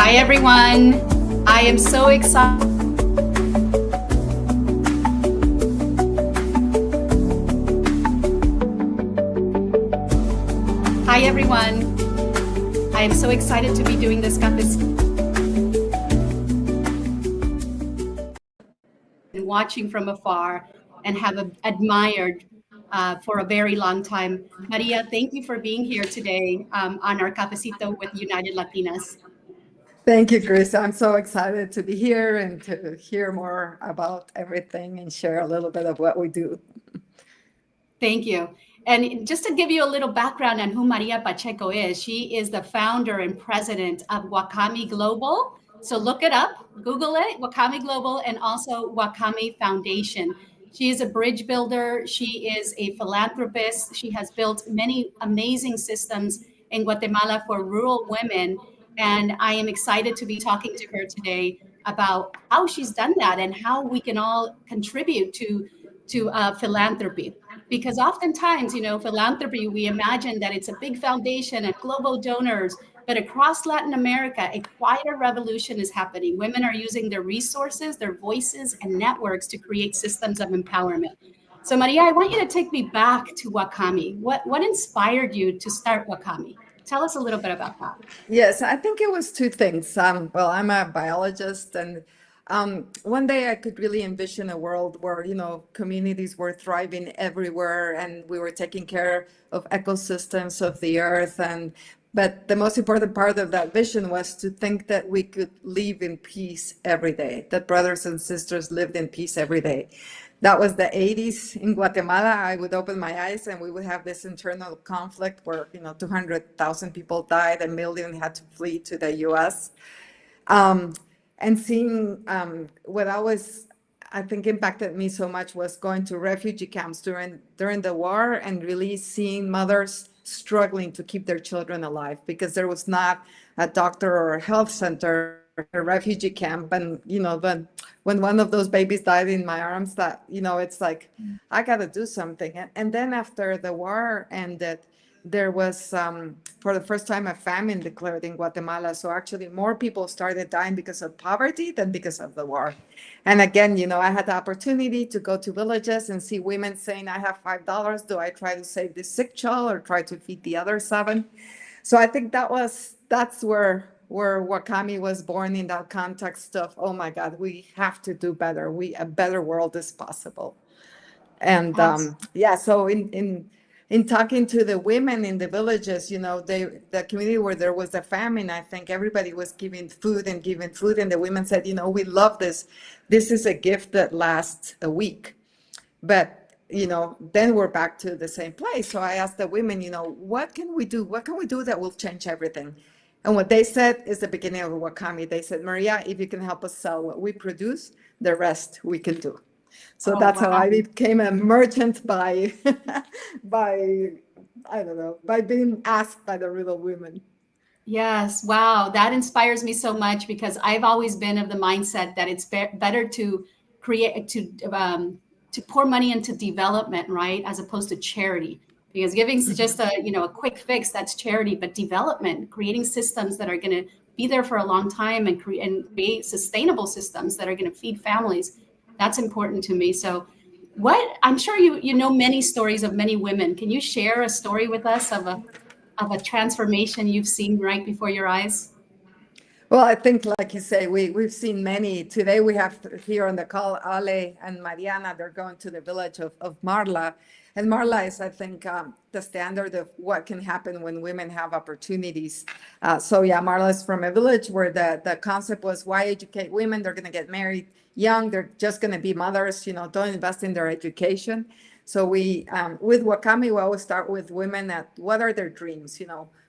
Hi, everyone. I am so excited. Hi, everyone. I am so excited to be doing this Cafecito and watching from afar and have admired for a very long time. Maria, thank you for being here today on our Cafecito with United Latinas. Thank you, Gris. I'm so excited to be here and to hear more about everything and share a little bit of what we do. Thank you. And just to give you a little background on who Maria Pacheco is, she is the founder and president of Wakami Global. So look it up, Google it, Wakami Global, and also Wakami Foundation. She is a bridge builder. She is a philanthropist. She has built many amazing systems in Guatemala for rural women. And I am excited to be talking to her today about how she's done that and how we can all contribute to philanthropy. Because oftentimes, philanthropy, we imagine that it's a big foundation and global donors, but across Latin America, a quieter revolution is happening. Women are using their resources, their voices, and networks to create systems of empowerment. So, Maria, I want you to take me back to Wakami. What inspired you to start Wakami? Tell us a little bit about that. Yes, I think it was two things. Well, I'm a biologist, and one day I could really envision a world where, communities were thriving everywhere and we were taking care of ecosystems of the earth. But the most important part of that vision was to think that we could live in peace every day, that brothers and sisters lived in peace every day. That was the 80s in Guatemala. I would open my eyes and we would have this internal conflict where, 200,000 people died, 1 million had to flee to the US. And seeing what I think impacted me so much was going to refugee camps during the war and really seeing mothers struggling to keep their children alive because there was not a doctor or a health center, a refugee camp. And, when one of those babies died in my arms, that, it's like, I got to do something. And then after the war ended, there was, for the first time, a famine declared in Guatemala. So actually more people started dying because of poverty than because of the war. And again, I had the opportunity to go to villages and see women saying, I have $5. Do I try to save this sick child or try to feed the other 7? So I think that's where Wakami was born, in that context of, oh my God, we have to do better. A better world is possible. And so in talking to the women in the villages, the community where there was a famine, I think everybody was giving food, and the women said, we love this. This is a gift that lasts a week. But, then we're back to the same place. So I asked the women, what can we do? What can we do that will change everything? And what they said is the beginning of Wakami. They said, Maria, if you can help us sell what we produce, the rest we can do. So that's how I became a merchant by being asked by the rural women. Yes, wow, that inspires me so much because I've always been of the mindset that it's better to create to pour money into development, right, as opposed to charity. Because giving is just a quick fix, that's charity, but development, creating systems that are going to be there for a long time and create sustainable systems that are going to feed families, that's important to me. So I'm sure you know many stories of many women. Can you share a story with us of a transformation you've seen right before your eyes? Well, I think, like you say, we've seen many. Today we have here on the call Ale and Mariana. They're going to the village of Marla. And Marla is, I think, the standard of what can happen when women have opportunities. Marla is from a village where the concept was, why educate women? They're going to get married young. They're just going to be mothers. Don't invest in their education. So with Wakami, we always start with women at what are their dreams?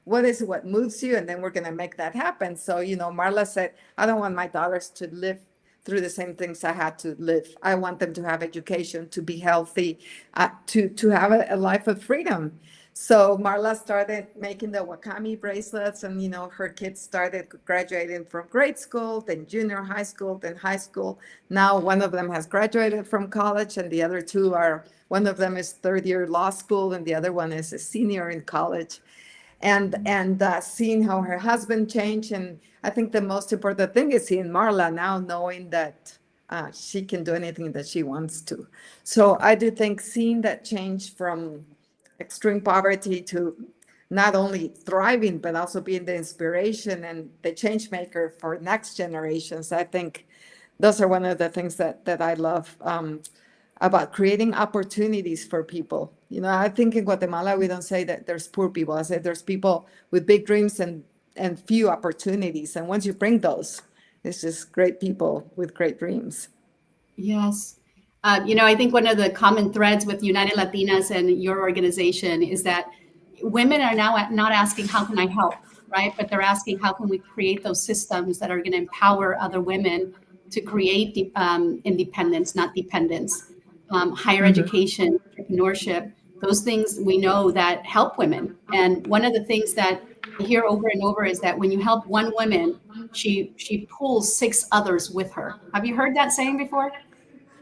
What moves you? And then we're going to make that happen. So, Marla said, I don't want my daughters to live through the same things I had to live. I want them to have education, to be healthy, to have a life of freedom. So Marla started making the Wakami bracelets, and her kids started graduating from grade school, then junior high school, then high school. Now one of them has graduated from college, and the other two one of them is third year law school, and the other one is a senior in college. and seeing how her husband changed. And I think the most important thing is seeing Marla now knowing that she can do anything that she wants to. So I do think seeing that change from extreme poverty to not only thriving, but also being the inspiration and the change maker for next generations. I think those are one of the things that I love about creating opportunities for people. You know, I think in Guatemala, we don't say that there's poor people. I say there's people with big dreams and few opportunities. And once you bring those, it's just great people with great dreams. Yes. I think one of the common threads with United Latinas and your organization is that women are now not asking, how can I help? Right? But they're asking, how can we create those systems that are going to empower other women to create independence, not dependence, higher education, entrepreneurship, those things we know that help women. And one of the things that I hear over and over is that when you help one woman, she pulls six others with her. Have you heard that saying before?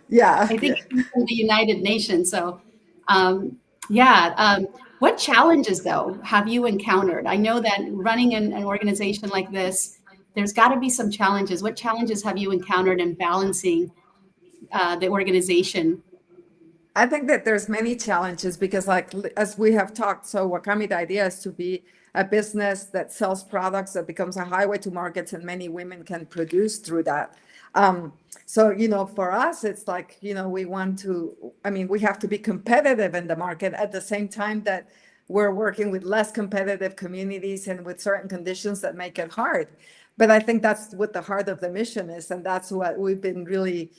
Yeah, I yeah. think it's from the United Nations. So, um, yeah. What challenges, though, have you encountered? I know that running an organization like this, there's got to be some challenges. What challenges have you encountered in balancing the organization? I think that there's many challenges because, like as we have talked, so Wakami, the idea is to be a business that sells products that becomes a highway to markets, and many women can produce through that. Um, so for us, it's like we want to. I mean, we have to be competitive in the market at the same time that we're working with less competitive communities and with certain conditions that make it hard. But I think that's what the heart of the mission is, and that's what we've been really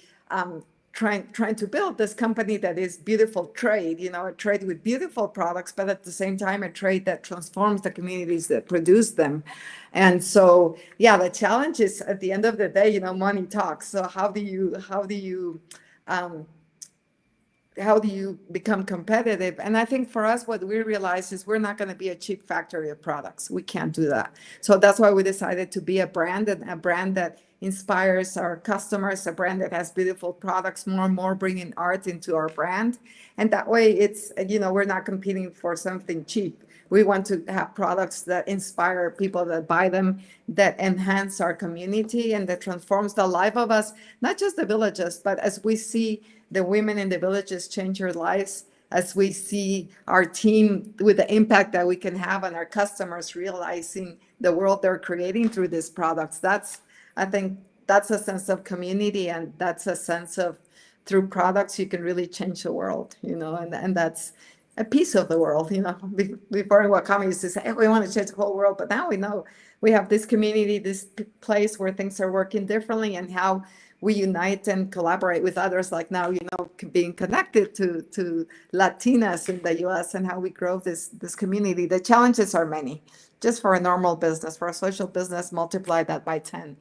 trying to build this company that is beautiful trade, a trade with beautiful products, but at the same time, a trade that transforms the communities that produce them. And so, yeah, the challenge is at the end of the day, money talks. So um, how do you become competitive? And I think for us, what we realize is we're not going to be a cheap factory of products. We can't do that. So that's why we decided to be a brand, and a brand that inspires our customers, a brand that has beautiful products, more and more bringing art into our brand. And that way we're not competing for something cheap. We want to have products that inspire people that buy them, that enhance our community, and that transforms the life of us, not just the villages, but as we see the women in the villages change their lives, as we see our team with the impact that we can have on our customers, realizing the world they're creating through these products. I think that's a sense of community, and that's a sense of through products you can really change the world, and that's a piece of the world. Before Wakami used to say, hey, we want to change the whole world, but now we know we have this community, this place where things are working differently, and how we unite and collaborate with others, like now, being connected to Latinas in the US, and how we grow this community. The challenges are many. Just for a normal business, for a social business, multiply that by 10.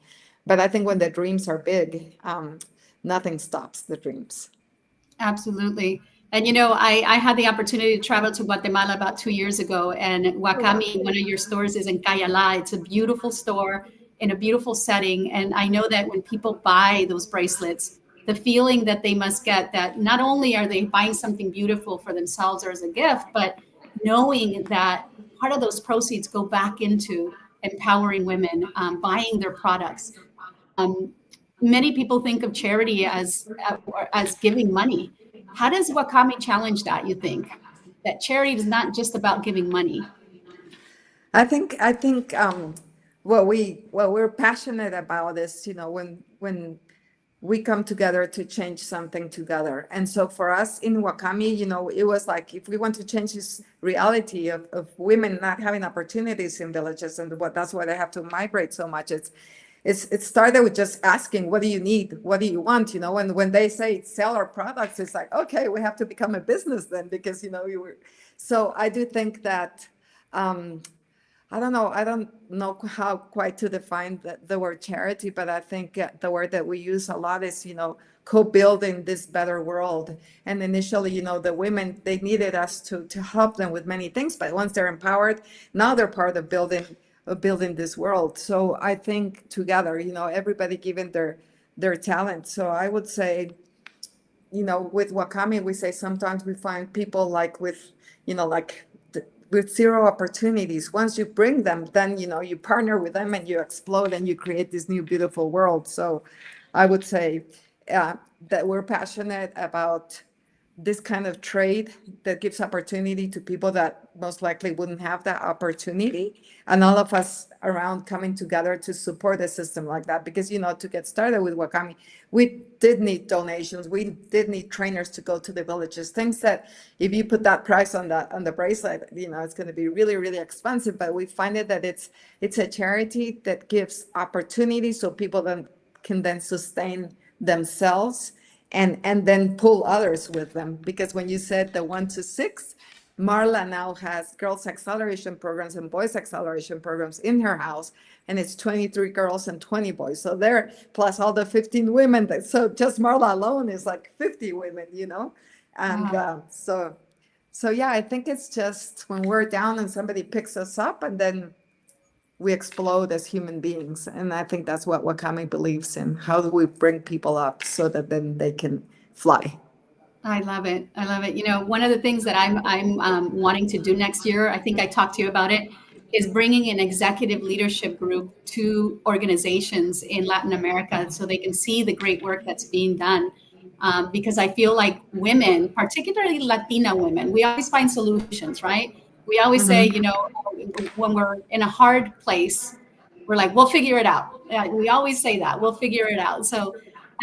But I think when the dreams are big, nothing stops the dreams. Absolutely. And I had the opportunity to travel to Guatemala about 2 years ago, and Oh, wow. Wakami, one of your stores is in Cayala. It's a beautiful store in a beautiful setting. And I know that when people buy those bracelets, the feeling that they must get, that not only are they buying something beautiful for themselves or as a gift, but knowing that part of those proceeds go back into empowering women, buying their products. Um, Many people think of charity as giving money. How does Wakami challenge that? You think that charity is not just about giving money? I think what we're passionate about is, when we come together to change something together. And so for us in Wakami, it was like, if we want to change this reality of women not having opportunities in villages, and that's why they have to migrate so much. It started with just asking, what do you need? What do you want? When they say sell our products, it's like, okay, we have to become a business then, because, so I do think that, I don't know. I don't know how quite to define the word charity, but I think the word that we use a lot is, co-building this better world. And initially, the women, they needed us to help them with many things, but once they're empowered, now they're part of building this world. So I think together, everybody giving their talent. So I would say, with Wakami, we say sometimes we find people like with, like with zero opportunities. Once you bring them, then you partner with them and you explode and you create this new beautiful world. So I would say that we're passionate about this kind of trade that gives opportunity to people that most likely wouldn't have that opportunity, and all of us around coming together to support a system like that. Because to get started with Wakami, we did need donations, we did need trainers to go to the villages, things that if you put that price on the bracelet, it's going to be really, really expensive. But we find it that it's a charity that gives opportunity so people can then sustain themselves and then pull others with them. Because when you said the 1 to 6, Marla now has girls acceleration programs and boys acceleration programs in her house, and it's 23 girls and 20 boys. So there, plus all the 15 women. So just Marla alone is like 50 women, and Wow. so yeah, I think it's just when we're down and somebody picks us up, and then we explode as human beings. And I think that's what Wakami believes in. How do we bring people up so that then they can fly? I love it. I love it. One of the things that I'm wanting to do next year, I think I talked to you about it, is bringing an executive leadership group to organizations in Latin America so they can see the great work that's being done. Because I feel like women, particularly Latina women, we always find solutions, right? We always say, Mhm. when we're in a hard place, we're like, we'll figure it out. We always say that, we'll figure it out. So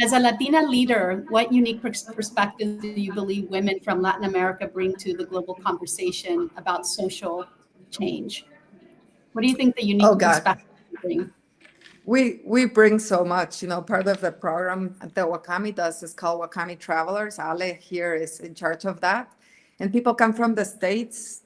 as a Latina leader, what unique perspectives do you believe women from Latin America bring to the global conversation about social change? What do you think the Oh unique God, perspectives you bring? we bring so much. Part of the program that Wakami does is called Wakami Travelers. Ale here is in charge of that, and people come from the States.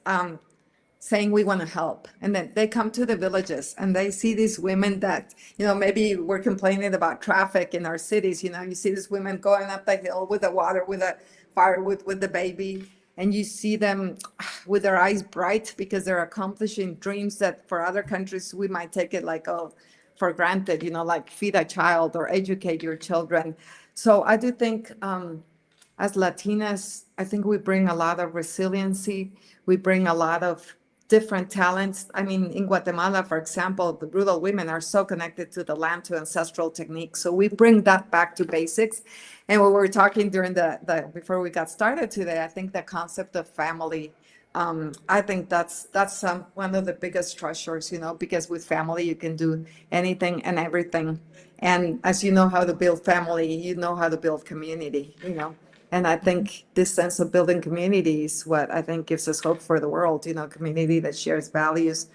Saying we want to help, and then they come to the villages and they see these women that maybe we're complaining about traffic in our cities. You see these women going up the hill with the water, with a firewood, with the baby, and you see them with their eyes bright because they're accomplishing dreams that for other countries we might take it like, oh, for granted, like feed a child or educate your children. So I do think as Latinas, I think we bring a lot of resiliency. We bring a lot of different talents. I mean, in Guatemala, for example, the rural women are so connected to the land, to ancestral techniques. So we bring that back to basics. And when we were talking during before we got started today, I think the concept of family, I think that's one of the biggest treasures, because with family you can do anything and everything. And as you know how to build family, you know how to build community. And I think this sense of building community is what I think gives us hope for the world, community that shares values,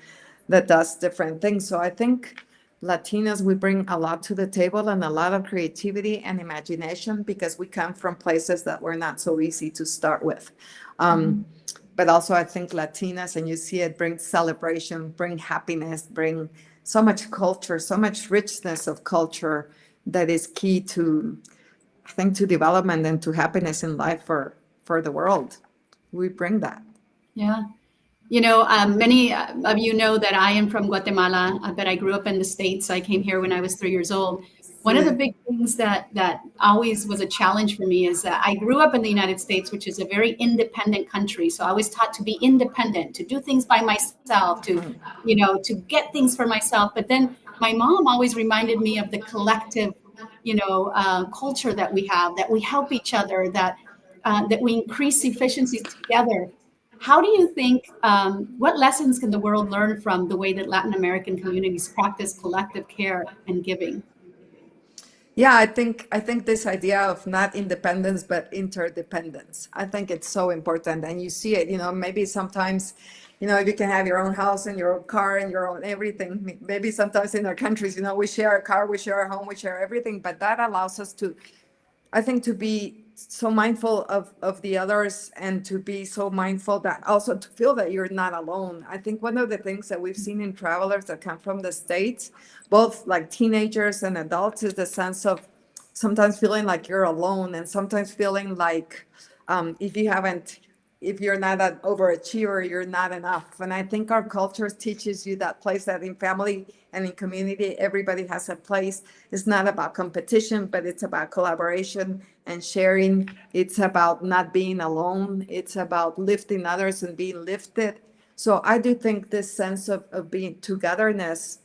that does different things. So I think Latinas, we bring a lot to the table and a lot of creativity and imagination because we come from places that were not so easy to start with. Mhm. But also I think Latinas, and you see it, bring celebration, bring happiness, bring so much culture, so much richness of culture that is key to, I think, to development and to happiness in life for the world. We bring that. Yeah. Many of you know that I am from Guatemala, but I grew up in the States. I came here when I was 3 years old. One of the Yeah. big things that always was a challenge for me is that I grew up in the United States, which is a very independent country. So I was taught to be independent, to do things by myself, to get things for myself. But then my mom always reminded me of the collective, culture that we have, that we help each other, that we increase efficiencies together. How do you think, what lessons can the world learn from the way that Latin American communities practice collective care and giving? Yeah, I think this idea of not independence but interdependence. I think it's so important, and you see it. Maybe sometimes, if you can have your own house and your own car and your own everything. Maybe sometimes in our countries, we share a car, we share a home, we share everything, but that allows us to, I think, to be so mindful of the others, and to be so mindful that also to feel that you're not alone. I think one of the things that we've seen in travelers that come from the States, both like teenagers and adults, is the sense of sometimes feeling like you're alone, and sometimes feeling like if you haven't, if you're not an overachiever, you're not enough. And I think our culture teaches you that place, that in family and in community, everybody has a place. It's not about competition, but it's about collaboration and sharing. It's about not being alone. It's about lifting others and being lifted. So I do think this sense of being togetherness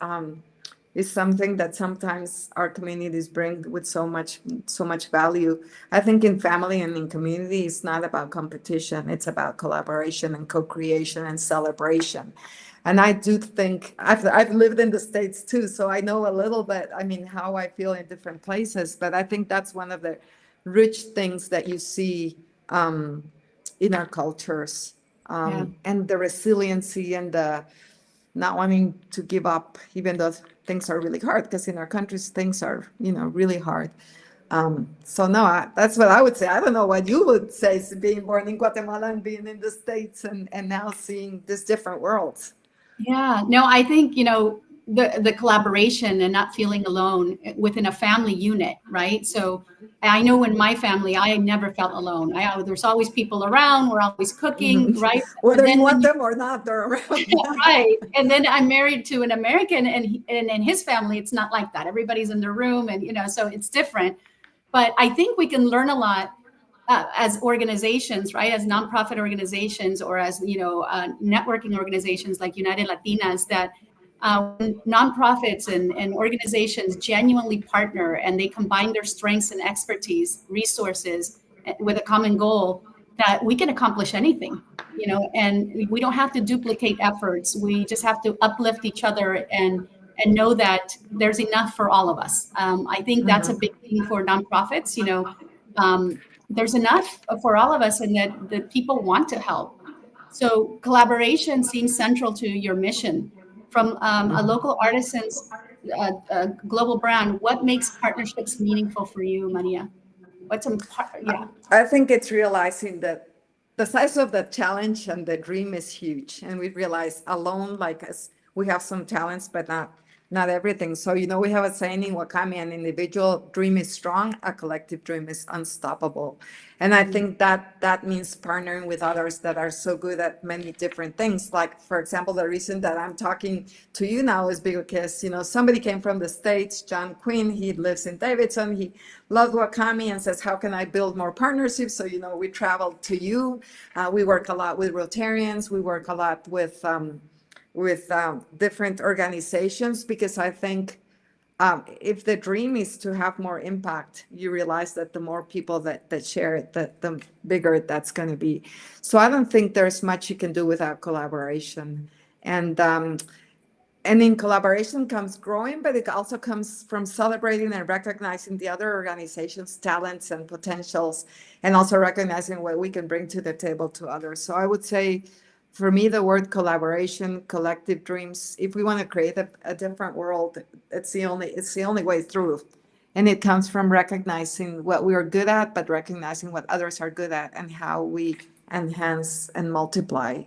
is something that sometimes our communities bring with so much value. I think in family and in community, it's not about competition. It's about collaboration and co-creation and celebration. And I do think I've lived in the States too, so I know a little bit, I mean, how I feel in different places. But I think that's one of the rich things that you see in our cultures, Yeah. and the resiliency and the not wanting to give up, even though things are really hard, because in our countries, things are, really hard. So no, that's what I would say. I don't know what you would say, being born in Guatemala and being in the States and now seeing these different worlds. Yeah, no, I think, the collaboration and not feeling alone within a family unit, right? So I know in my family, I never felt alone. There's always people around. We're always cooking, Mhm. right? But Whether you then when want you, them or not, they're around. right, and then I'm married to an American, and in his family, it's not like that. Everybody's in their room, and so it's different. But I think we can learn a lot as organizations, right? As nonprofit organizations, or as networking organizations like United Latinas, that when nonprofits and organizations genuinely partner and they combine their strengths and expertise, resources with a common goal, that we can accomplish anything. And we don't have to duplicate efforts. We just have to uplift each other and know that there's enough for all of us. I think that's a Mhm. big thing for nonprofits. There's enough for all of us, and that people want to help. So collaboration seems central to your mission. From a local artisan's global brand, what makes partnerships meaningful for you, Maria? Yeah. I think it's realizing that the size of the challenge and the dream is huge. And we realize alone, like us, we have some talents, but not everything. So, we have a saying in Wakami, an individual dream is strong, a collective dream is unstoppable. And I think that means partnering with others that are so good at many different things. Like, for example, the reason that I'm talking to you now is because, somebody came from the States, John Quinn, he lives in Davidson, he loves Wakami and says, how can I build more partnerships? So, we traveled to you. We work a lot with Rotarians. We work a lot with different organizations, because I think if the dream is to have more impact, you realize that the more people that share it, the bigger that's going to be. So I don't think there's much you can do without collaboration. And in collaboration comes growing, but it also comes from celebrating and recognizing the other organizations' talents and potentials, and also recognizing what we can bring to the table to others. So I would say, for me, the word collaboration, collective dreams, if we want to create a different world, it's the only way through. And it comes from recognizing what we are good at, but recognizing what others are good at and how we enhance and multiply,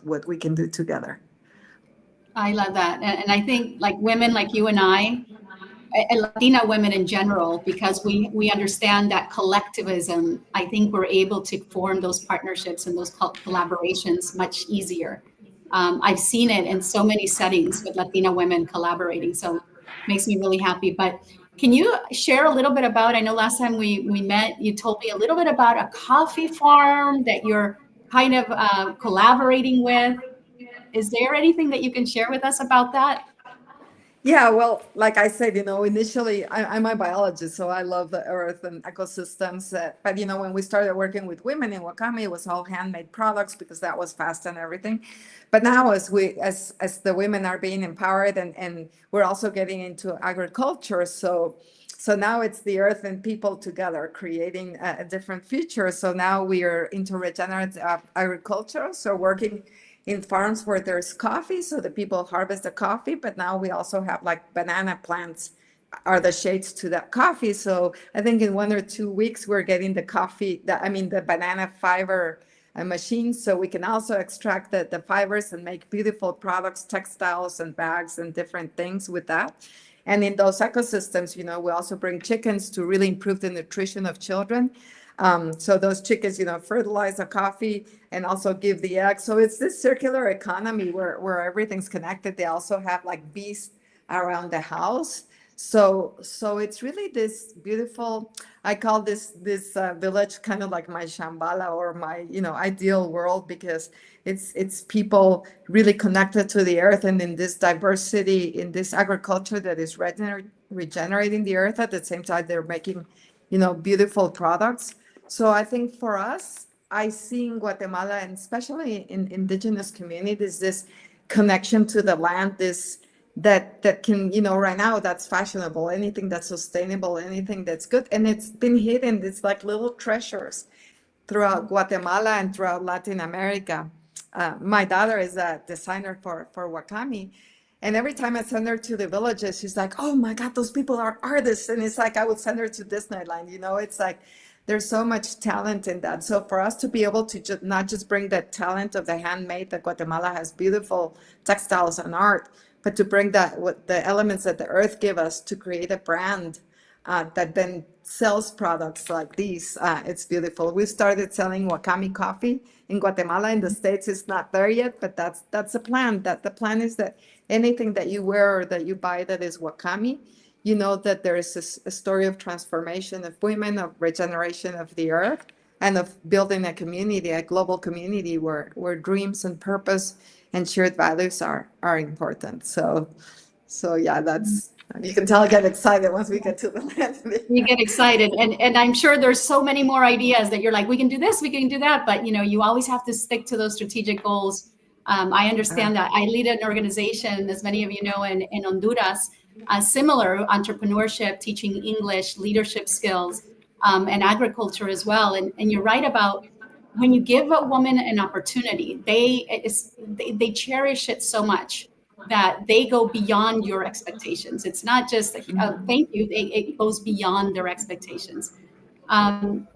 what we can do together. I love that. And I think, like, women like you and I, and Latina women in general, because we understand that collectivism, I think we're able to form those partnerships and those collaborations much easier. I've seen it in so many settings with Latina women collaborating, so it makes me really happy. But can you share a little bit about, I know last time we met, you told me a little bit about a coffee farm that you're kind of collaborating with. Is there anything that you can share with us about that? Yeah, well, like I said, initially I'm a biologist, so I love the earth and ecosystems. But when we started working with women in Wakame, it was all handmade products because that was fast and everything. But now, as the women are being empowered, and we're also getting into agriculture, so now it's the earth and people together creating a different future. So now we are into regenerative agriculture, so working in farms where there's coffee, so the people harvest the coffee, but now we also have like banana plants are the shades to that coffee. So I think in 1 or 2 weeks we're getting the coffee, the banana fiber machine, so we can also extract the fibers and make beautiful products, textiles and bags and different things with that. And in those ecosystems, we also bring chickens to really improve the nutrition of children. So those chickens, fertilize the coffee and also give the eggs. So it's this circular economy where everything's connected. They also have like bees around the house. So it's really this beautiful, I call this village kind of like my Shambhala, or my, ideal world, because it's people really connected to the earth, and in this diversity, in this agriculture that is regenerating the earth. At the same time, they're making, beautiful products. So I think for us, I see in Guatemala, and especially in indigenous communities, this connection to the land, this that can, right now, that's fashionable, anything that's sustainable, anything that's good, and it's been hidden. It's like little treasures throughout Guatemala and throughout Latin America. My daughter is a designer for Wakami. And every time I send her to the villages, she's like, oh my God, those people are artists. And it's like I would send her to Disneyland. It's like there's so much talent in that. So for us to be able to not just bring the talent of the handmade, that Guatemala has beautiful textiles and art, but to bring the elements that the earth give us to create a brand that then sells products like these. It's beautiful. We started selling Wakami coffee in Guatemala. In the States, it's not there yet, but that's the plan. That the plan is that anything that you wear or that you buy that is Wakami, that there is a story of transformation of women, of regeneration of the earth, and of building a community, a global community where dreams and purpose and shared values are important. So yeah, that's, you can tell I get excited once we get to the land. You get excited, and I'm sure there's so many more ideas that you're like, we can do this, we can do that, but you always have to stick to those strategic goals. I understand that. I lead an organization, as many of you know, in Honduras, similar entrepreneurship, teaching English, leadership skills, and agriculture as well. And you're right about, when you give a woman an opportunity, they cherish it so much that they go beyond your expectations. It's not just thank you. It goes beyond their expectations. Um,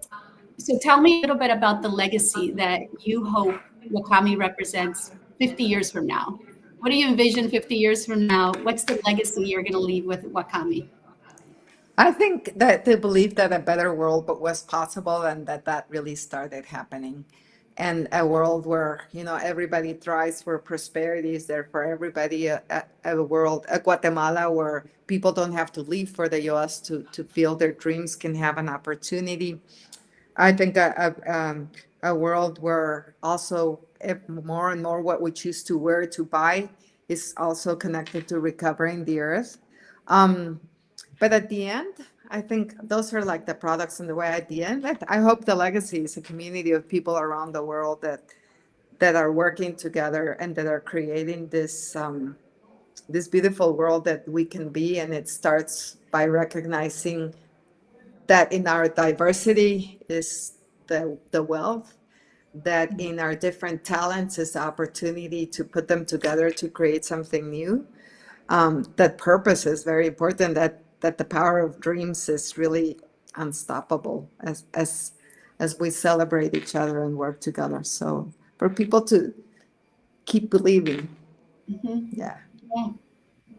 so tell me a little bit about the legacy that you hope Wakami represents 50 years from now. What do you envision 50 years from now? What's the legacy you're going to leave with Wakami? I think that they believed that a better world was possible, and that really started happening. And a world where, everybody thrives, where prosperity is there for everybody, a world, a Guatemala where people don't have to leave for the US to feel their dreams, can have an opportunity. I think a world where also, if more and more what we choose to wear, to buy, is also connected to recovering the earth. Um, but at the end, I think those are like the products in the way. At the end, I hope the legacy is a community of people around the world that are working together and that are creating this beautiful world that we can be. And it starts by recognizing that in our diversity is the wealth, that in our different talents is the opportunity to put them together to create something new. That purpose is very important, that the power of dreams is really unstoppable as we celebrate each other and work together. So for people to keep believing. Yeah. Yeah.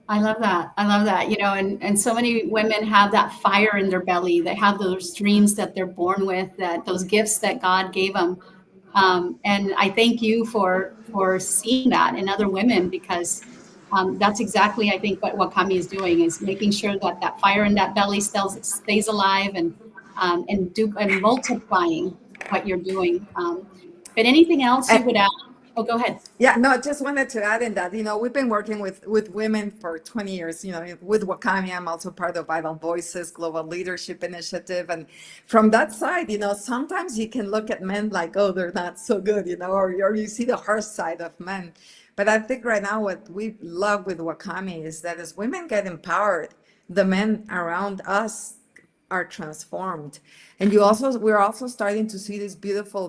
I love that. I love that. And so many women have that fire in their belly. They have those dreams that they're born with, that those gifts that God gave them. And I thank you for seeing that in other women, because that's exactly, I think, what Wakami is doing, is making sure that that fire in that belly stays alive, and multiplying what you're doing. But anything else you would add? Oh, go ahead. Yeah, no, I just wanted to add in that, we've been working with women for 20 years, with Wakami. I'm also part of Vital Voices Global Leadership Initiative. And from that side, sometimes you can look at men like, oh, they're not so good, or you see the harsh side of men. But I think right now what we love with Wakami is that as women get empowered, the men around us are transformed. And we're also starting to see this beautiful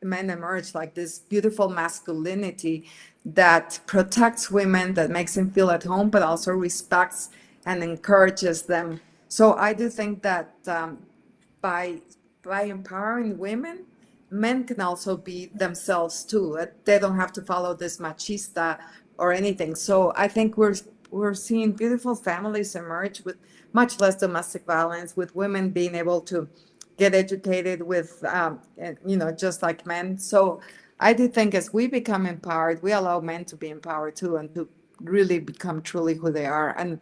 men emerge, like this beautiful masculinity that protects women, that makes them feel at home, but also respects and encourages them. So I do think that by empowering women, men can also be themselves too. They don't have to follow this machista or anything. So I think we're seeing beautiful families emerge with much less domestic violence, with women being able to get educated, with just like men. So I do think as we become empowered, we allow men to be empowered too, and to really become truly who they are. And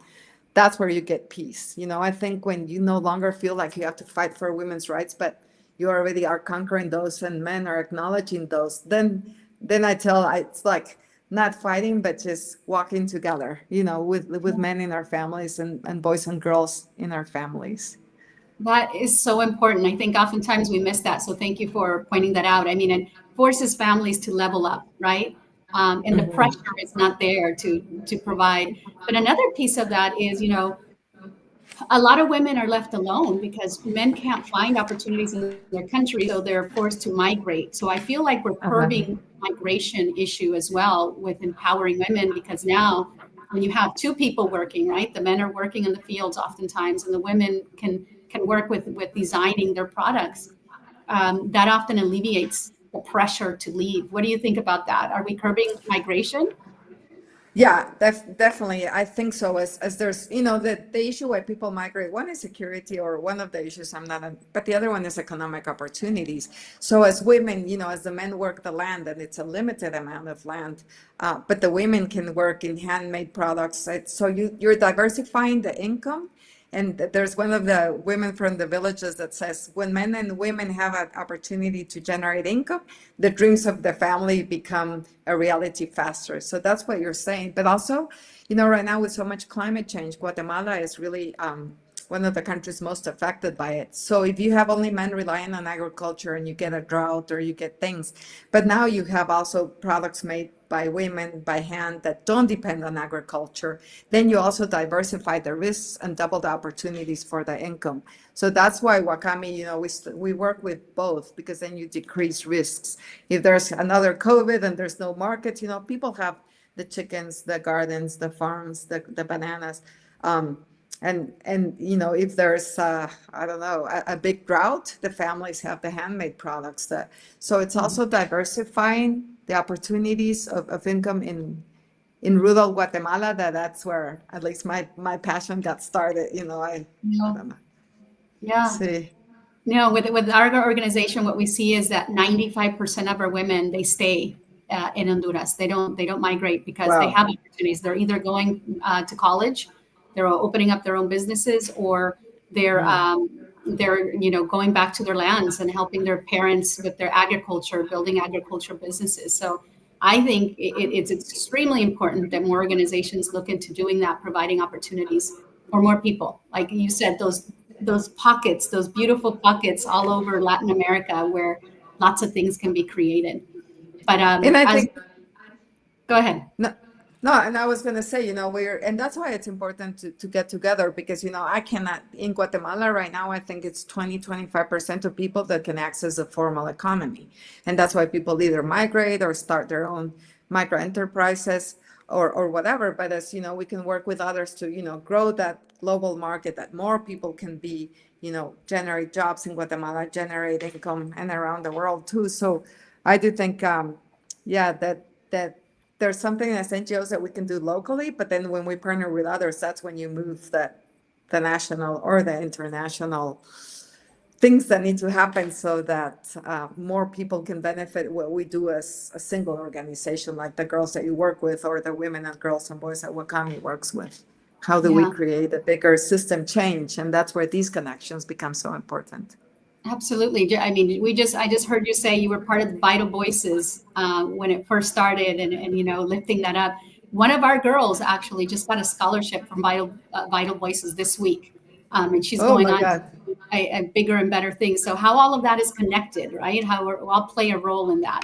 that's where you get peace. I think when you no longer feel like you have to fight for women's rights, but you already are conquering those and men are acknowledging those, then it's like not fighting, but just walking together, with men in our families and boys and girls in our families. That is so important. I think oftentimes we miss that. So thank you for pointing that out. I mean, it forces families to level up, right? And the Mhm. pressure is not there to provide. But another piece of that is, a lot of women are left alone because men can't find opportunities in their country, so they're forced to migrate. So I feel like we're Uh-huh. curbing migration issue as well with empowering women, because now when you have two people working, right, the men are working in the fields oftentimes, and the women can work with designing their products. That often alleviates the pressure to leave. What do you think about that? Are we curbing migration? Yeah, definitely. I think so. As there's, the issue why people migrate, one is security, or one of the issues but the other one is economic opportunities. So as women, as the men work the land, and it's a limited amount of land, but the women can work in handmade products. So you're diversifying the income. And there's one of the women from the villages that says, when men and women have an opportunity to generate income, the dreams of the family become a reality faster. So that's what you're saying. But also, right now with so much climate change, Guatemala is really one of the countries most affected by it. So if you have only men relying on agriculture and you get a drought or you get things, but now you have also products made by women by hand that don't depend on agriculture, then you also diversify the risks and double the opportunities for the income. So that's why Wakami, we work with both, because then you decrease risks. If there's another COVID and there's no market, people have the chickens, the gardens, the farms, the bananas. And if there's I don't know, a big drought, the families have the handmade products. So it's also diversifying the opportunities of income in rural Guatemala. That's where at least my passion got started. I No. don't know. Yeah. See. No, with our organization, what we see is that 95% of our women, they stay in Honduras. They don't migrate because they Wow. have opportunities. They're either going to college, they're opening up their own businesses, or they're Mm. going back to their lands and helping their parents with their agriculture, building agriculture businesses. So I think it's extremely important that more organizations look into doing that, providing opportunities for more people. Like you said, those pockets, those beautiful pockets all over Latin America where lots of things can be created. But And I as think go ahead. no, no, and I was gonna say, and that's why it's important to get together, because, I cannot, in Guatemala right now, I think it's 25% of people that can access the formal economy. And that's why people either migrate or start their own micro enterprises or whatever. But as we can work with others to, grow that global market, that more people can be, generate jobs in Guatemala, generate income and around the world too. So I do think, yeah, that there's something as NGOs that we can do locally, but then when we partner with others, that's when you move the national or the international things that need to happen, so that more people can benefit what we do as a single organization, like the girls that you work with, or the women and girls and boys that Wakami works with. How do we Yeah, create a bigger system change? And that's where these connections become so important. absolutely. I mean, I just heard you say you were part of the Vital Voices when it first started, and lifting that up. One of our girls actually just got a scholarship from Vital Voices this week, and she's Oh going my on God. to a bigger and better things. So how all of that is connected, right? How I'll play a role in that.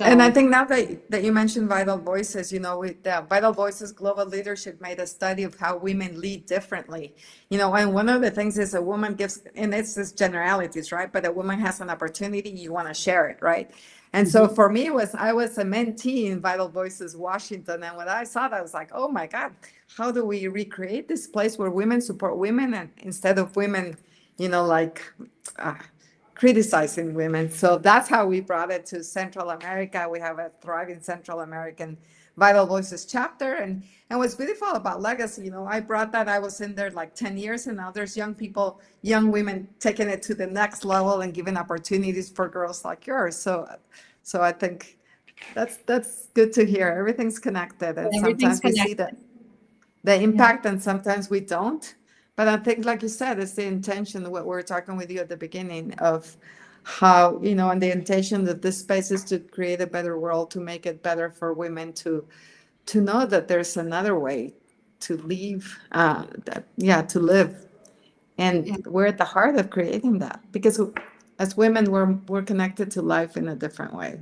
And I So think now that you mentioned Vital Voices, with Vital Voices Global Leadership made a study of how women lead differently. And one of the things is a woman gives, and it's just generalities, right? But a woman has an opportunity, you want to share it, right? And so mhm. for me, I was a mentee in Vital Voices Washington. And when I saw that, I was like, oh my God, how do we recreate this place where women support women, and instead of women, like, uh, criticizing women. So that's how we brought it to Central America. We have a thriving Central American Vital Voices chapter. And what's beautiful about legacy, I brought that. I was in there like 10 years, and now there's young people, young women taking it to the next level and giving opportunities for girls like yours. So I think that's good to hear. Everything's connected. And Everything's sometimes we see connected. that. the impact, and sometimes we don't. But I think, like you said, it's the intention, what we were talking with you at the beginning of how, and the intention that this space is to create a better world, to make it better for women to know that there's another way to live, to live. Yeah. And we're at the heart of creating that, because as women, we're connected to life in a different way.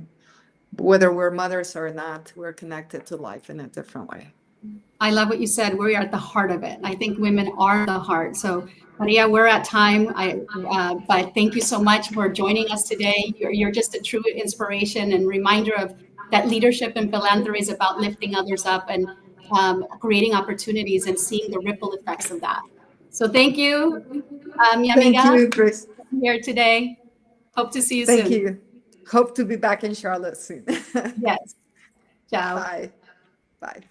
Whether we're mothers or not, we're connected to life in a different way. I love what you said. We are at the heart of it. I think women are the heart. So, Maria, we're at time. But thank you so much for joining us today. You're just a true inspiration and reminder of that leadership and philanthropy is about lifting others up and creating opportunities and seeing the ripple effects of that. So, thank you, mi Thank amiga, you, Chris. here today. Hope to see you Thank soon. you. Hope to be back in Charlotte soon. Yes. Ciao. Bye. Bye.